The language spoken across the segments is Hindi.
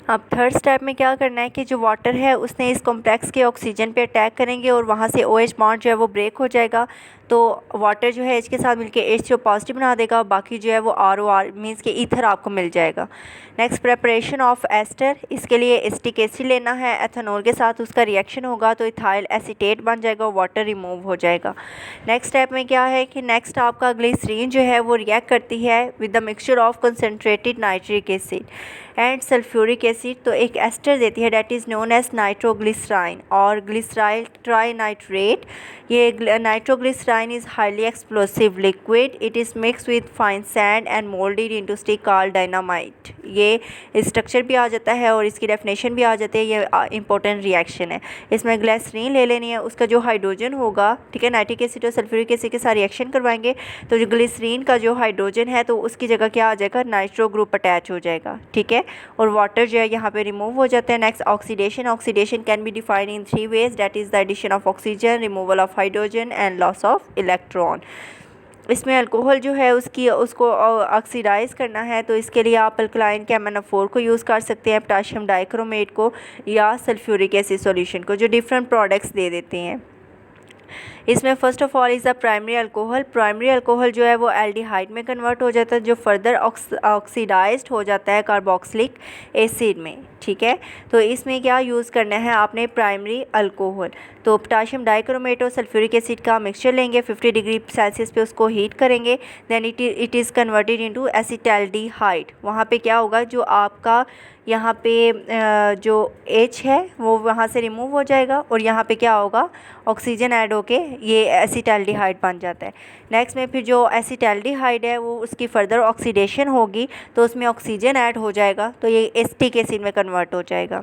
अब थर्ड स्टेप में क्या करना है कि जो वाटर है उसने इस कॉम्प्लेक्स के ऑक्सीजन पे अटैक करेंगे और वहाँ से OH बॉन्ड जो है वो ब्रेक हो जाएगा। तो वाटर जो है H के साथ मिलके H पॉजिटिव बना देगा, बाकी जो है वो ROR मीन्स कि ईथर आपको मिल जाएगा। नेक्स्ट प्रेपरेशन ऑफ एस्टर, इसके लिए एसिटिक एसिड लेना है, एथेनॉल के साथ उसका रिएक्शन होगा तो इथाइल एसीटेट बन जाएगा, वाटर रिमूव हो जाएगा। नेक्स्ट स्टेप में क्या है कि नेक्स्ट आपका ग्लिसरीन जो है वो रिएक्ट करती है with the mixture of concentrated nitric acid and sulphuric acid, तो एक एस्टर देती है that is known as nitroglycerine और ग्लिसराइल ट्राइनाइट्रेट। ये nitroglycerine is highly explosive liquid, it is mix with fine sand and moulded into stick called dynamite. ये स्ट्रक्चर भी आ जाता है और इसकी डेफिनेशन भी आ जाती है, ये इंपॉर्टेंट रिएक्शन है। इसमें ग्लिसरीन ले लेनी है, उसका जो हाइड्रोजन होगा, ठीक है, नाइट्रिक एसिड और सल्फ्यूरिक एसिड के साथ रिएक्शन करवाएंगे तो जो ग्लिसरीन का जो हाइड्रोजन है तो उसकी जगह क्या आ जाएगा, नाइट्रो ग्रुप अटैच हो जाएगा, ठीक है, और वाटर जो है यहाँ पे रिमूव हो जाता है। Next oxidation, oxidation can be defined in 3 ways, that is the addition of oxygen, removal of hydrogen and loss of electron. इसमें अल्कोहल जो है उसको ऑक्सीडाइज़ करना है तो इसके लिए आप अल्कलाइन KMnO4 को यूज़ कर सकते हैं, पोटाशियम डाइक्रोमेट को या सल्फ्यूरिक एसिड सॉल्यूशन को, जो डिफरेंट प्रोडक्ट्स दे देते हैं। इसमें first of all is the primary alcohol. Primary alcohol जो है वो एल्डिहाइड में कन्वर्ट हो जाता है, जो फर्दर ऑक्सीडाइज्ड हो जाता है कार्बोक्सिलिक एसिड में, ठीक है। तो इसमें क्या यूज़ करना है आपने, प्राइमरी अल्कोहल। तो पोटाशियम डाइक्रोमेट और सल्फ्यूरिक एसिड का मिक्सचर लेंगे, 50 डिग्री सेल्सियस पे उसको हीट करेंगे, then it is converted into acetaldehyde. वहाँ पे क्या होगा, जो आपका यहाँ पे जो H है वो वहाँ से रिमूव हो जाएगा और यहाँ पे क्या होगा, ऑक्सीजन ऐड होके ये एसिटाल्डिहाइड बन जाता है। नेक्स्ट में फिर जो एसिटाल्डिहाइड है वो उसकी फर्दर ऑक्सीडेशन होगी तो उसमें ऑक्सीजन ऐड हो जाएगा तो ये एसिटिक एसिड में कन्वर्ट हो जाएगा।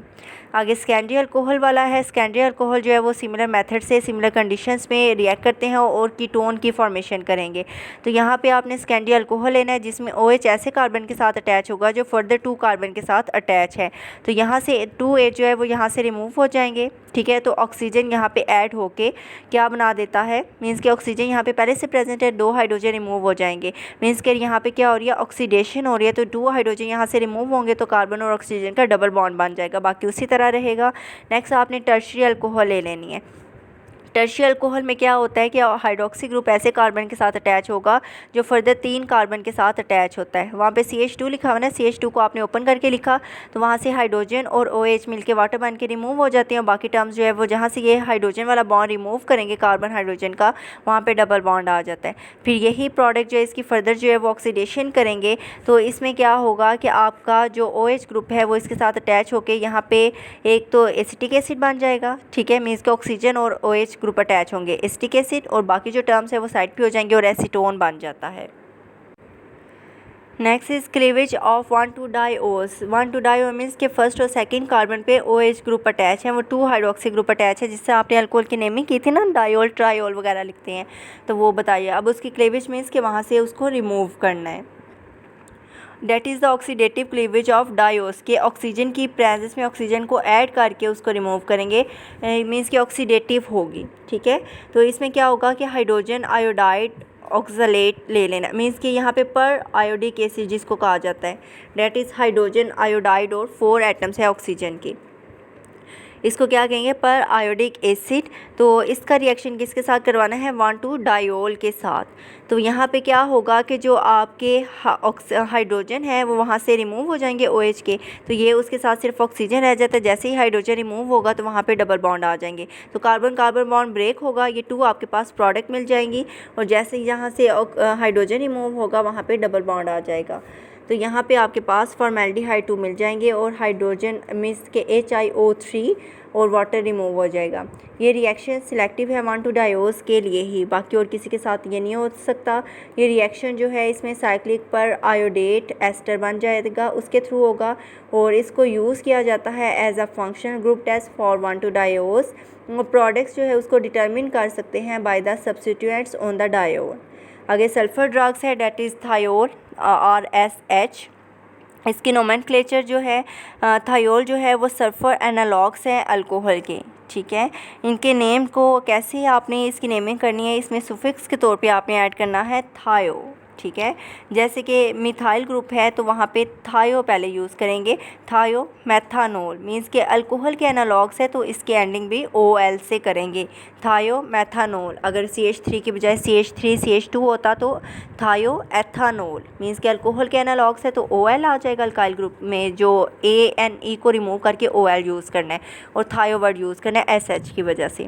आगे सेकेंडरी अल्कोहल वाला है। सेकेंडरी अल्कोहल जो है वो सिमिलर मेथड से सिमिलर कंडीशंस में रिएक्ट करते हैं और कीटोन की फॉर्मेशन करेंगे। तो यहाँ पे आपने सेकेंडरी अल्कोहल लेना है जिसमें OH ऐसे कार्बन के साथ अटैच होगा जो फर्दर 2 कार्बन के साथ अटैच है, तो यहाँ से 2H जो है वो यहाँ से रिमूव हो जाएंगे, ठीक है। तो ऑक्सीजन यहाँ पे ऐड होके क्या बना देता है, मीन्स कि ऑक्सीजन यहाँ पे पहले से प्रेजेंट है, 2 हाइड्रोजन रिमूव हो जाएंगे, मीन्स कि यहाँ पे क्या हो रही है, ऑक्सीडेशन हो रही है, तो 2 हाइड्रोजन यहाँ से रिमूव होंगे तो कार्बन और ऑक्सीजन का डबल बॉन्ड बन जाएगा, बाकी उसी तरह रहेगा। नेक्स्ट आपने टर्शियरी अल्कोहल ले लेनी है। टर्शियरी अल्कोहल में क्या होता है कि हाइड्रोक्सी ग्रुप ऐसे कार्बन के साथ अटैच होगा जो फर्दर 3 कार्बन के साथ अटैच होता है। वहाँ पे CH2 लिखा हुआ ना, CH2 को आपने ओपन करके लिखा तो वहाँ से हाइड्रोजन और OH मिलके वाटर बन के रिमूव हो जाते हैं, और बाकी टर्म्स जो है वो जहाँ से ये हाइड्रोजन वाला बॉन्ड रिमूव करेंगे कार्बन हाइड्रोजन का, वहाँ पर डबल बॉन्ड आ जाता है। फिर यही प्रोडक्ट जो है इसकी फर्दर जो है वो ऑक्सीडेशन करेंगे तो इसमें क्या होगा कि आपका जो OH ग्रुप है वो इसके साथ अटैच होकर यहाँ पे एक तो एसिटिक एसिड बन जाएगा, ठीक है, मीन्स के ऑक्सीजन और OH ग्रुप अटैच होंगे एसिटिक एसिड, और बाकी जो टर्म्स है वो साइड पे हो जाएंगे और एसीटोन बन जाता है। नेक्स्ट इज क्लीवेज ऑफ 1,2-डाइओस। 1,2-डाइओ मीन्स के फर्स्ट और सेकंड कार्बन पे OH ग्रुप अटैच है, वो 2 हाइड्रोक्सी ग्रुप अटैच है, जिससे आपने अल्कोहल की नेमिंग की थी ना, डायोल ट्रायोल वगैरह लिखते हैं, तो वो बताइए। अब उसकी क्लीवेज मीन्स के वहाँ से उसको रिमूव करना है। That is the oxidative cleavage of diols, के ऑक्सीजन की प्रेजेंस में ऑक्सीजन को ऐड करके उसको रिमूव करेंगे, मीन्स कि ऑक्सीडेटिव होगी, ठीक है। तो इसमें क्या होगा कि हाइड्रोजन आयोडाइड ऑक्सलेट ले लेना, मीन्स कि यहाँ पे पर आयोडिक एसिड जिसको कहा जाता है, डेट इज़ हाइड्रोजन आयोडाइड और 4 एटम्स है ऑक्सीजन की, इसको क्या कहेंगे, पर आयोडिक एसिड। तो इसका रिएक्शन किसके साथ करवाना है, 1,2-डायोल के साथ। तो यहाँ पे क्या होगा कि जो आपके हाइड्रोजन है वो वहाँ से रिमूव हो जाएंगे OH के, तो ये उसके साथ सिर्फ ऑक्सीजन रह जाता है, जैसे ही हाइड्रोजन रिमूव होगा तो वहाँ पे डबल बॉन्ड आ जाएंगे, तो कार्बन कार्बन बॉन्ड ब्रेक होगा, ये 2 आपके पास प्रोडक्ट मिल जाएंगी, और जैसे ही यहाँ से हाइड्रोजन रिमूव होगा वहाँ पर डबल बॉन्ड आ जाएगा, तो यहाँ पे आपके पास फॉर्मेल्डिहाइड 2 मिल जाएंगे और हाइड्रोजन मीन्स के HiO3 और वाटर रिमूव हो जाएगा। ये रिएक्शन सिलेक्टिव है 1,2-डायोस के लिए ही, बाकी और किसी के साथ ये नहीं हो सकता। ये रिएक्शन जो है इसमें साइक्लिक पर आयोडेट एस्टर बन जाएगा, उसके थ्रू होगा, और इसको यूज़ किया जाता है as a functional group test for 1,2-डायोस। प्रोडक्ट्स जो है उसको डिटर्मिन कर सकते हैं by the substituents on the diol. आगे सल्फ़र ड्रग्स है, डेट इज़ थायोल RSH। इसकी नोमेनक्लेचर जो है थायोल जो है वो सल्फ़र एनालॉग्स हैं अल्कोहल के, ठीक है। इनके नेम को कैसे आपने इसकी नेमिंग करनी है, इसमें सुफिक्स के तौर पे आपने ऐड करना है थायो, ठीक है। जैसे कि मिथाइल ग्रुप है तो वहाँ पे थायो पहले यूज़ करेंगे, थायो मैथानोल मीन्स के अल्कोहल के एनालॉग्स है तो इसकी एंडिंग भी OL से करेंगे, थायो मैथानोल। अगर CH3 की बजाय CH3 CH2 होता तो थायो एथानोल मीन्स के अल्कोहल के एनालॉग्स है तो OL आ जाएगा अल्काइल ग्रुप में, जो ANE को रिमूव करके OL यूज़ करना है और थायो वर्ड यूज़ करना है SH की वजह से।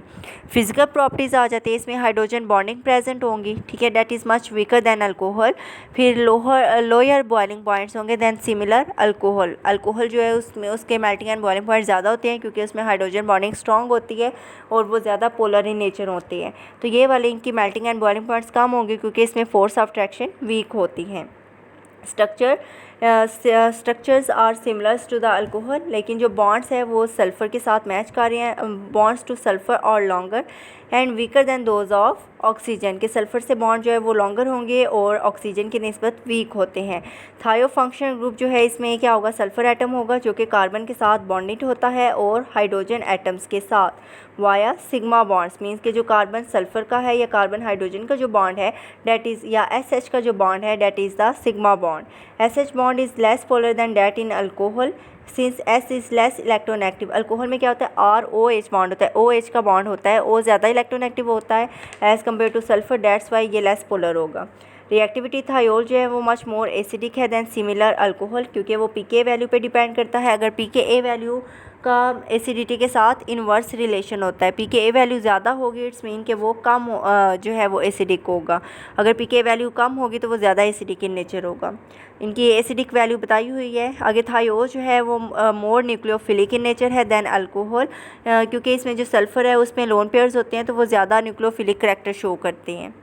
फिजिकल प्रॉपर्टीज़ आ जाती है इसमें, हाइड्रोजन बॉन्डिंग प्रेजेंट होंगी, ठीक है, that is much weaker then alcohol. फिर लोअर बॉइलिंग पॉइंट्स होंगे देन सिमिलर अल्कोहल। अल्कोहल जो है उसमें उसके मेल्टिंग एंड बॉइलिंग पॉइंट ज़्यादा होते हैं क्योंकि उसमें हाइड्रोजन बॉन्डिंग स्ट्रॉन्ग होती है और वो ज़्यादा पोलर इन नेचर होती है। तो ये वाले इनकी मेल्टिंग एंड बॉइलिंग पॉइंट्स कम होंगे क्योंकि इसमें फोर्स ऑफ अट्रैक्शन वीक होती हैं। Structures are similars to the alcohol, लेकिन जो बॉन्ड्स है वो सल्फ़र के साथ मैच कर रहे हैं, बॉन्ड्स टू सल्फ़र और longer and weaker then those of oxygen, के सल्फ़र से बॉन्ड जो है वो लॉन्गर होंगे और ऑक्सीजन की निस्बत वीक होते हैं। थायो फंक्शनल ग्रुप जो है इसमें क्या होगा, सल्फ़र एटम होगा जो कि कार्बन के साथ बॉन्डेड होता है और हाइड्रोजन एटम्स के साथ वाया सिग्मा बॉन्ड्स मीन्स के जो कार्बन सल्फ़र का है या कार्बन हाइड्रोजन का जो बॉन्ड है डेट इज़, या SH का जो बॉन्ड है that is the sigma bond. SH bond is less polar than that in alcohol since S is less electronegative. Alcohol में क्या होता है, ROH बॉन्ड होता है, OH का बॉन्ड होता है, O ज़्यादा इलेक्ट्रोनेगेटिव होता है as compare to sulphur, that's why ये लेस पोलर होगा। रिएक्टिविटी थायोल जो है वो मच मोर एसिडिक है दैन सिमिलर अल्कोहल क्योंकि वो pKa वैल्यू पे डिपेंड करता है। अगर pKa वैल्यू का एसिडिटी के साथ इन्वर्स रिलेशन होता है, pKa वैल्यू ज़्यादा होगी इट्स मीन कि वो कम जो है वो एसिडिक होगा, अगर pKa वैल्यू कम होगी तो वो ज़्यादा एसिडिक इन नेचर होगा। इनकी एसिडिक वैल्यू बताई हुई है। आगे थायोल जो है वो मोर न्यूक्लियोफिलिक इन नेचर है दैन अल्कोहल क्योंकि इसमें जो सल्फ़र है उसमें लोन पेयर्स होते हैं तो वो ज़्यादा न्यूक्लियोफिलिक करैक्टर शो करते हैं।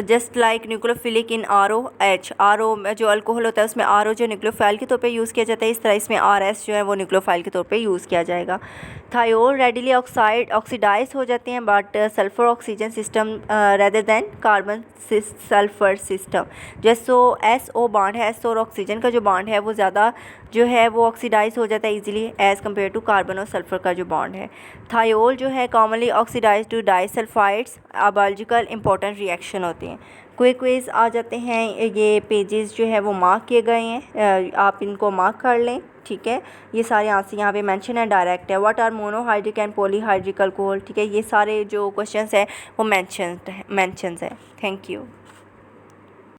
जस्ट लाइक न्यूक्लियोफिलिक इन ROH, RO जो अल्कोहल होता है उसमें RO जो न्यूक्लियोफाइल के तौर पे यूज़ किया जाता है, इस तरह इसमें RS जो है वो न्यूक्लियोफाइल के तौर पे यूज़ किया जाएगा। थायोल रेडिली ऑक्सीडाइज हो जाते हैं but sulphur oxygen system rather than carbon sulphur system. जैसो SO बॉन्ड है, SO और ऑक्सीजन का जो बॉन्ड है वो ज़्यादा जो है वो ऑक्सीडाइज हो जाता है easily as compare to carbon और सल्फ़र का जो बॉन्ड है। थायोल जो है commonly oxidise to disulphides, biological important reaction होते हैं। क्विज आ जाते हैं, ये पेजेस जो है वो मार्क किए गए हैं, आप इनको मार्क कर लें, ठीक है। ये सारे आंसर यहाँ पे मेंशन है, डायरेक्ट है। What are monohydric and polyhydric alcohol, ठीक है, ये सारे जो क्वेश्चंस है वो मेंशंस है। Thank you.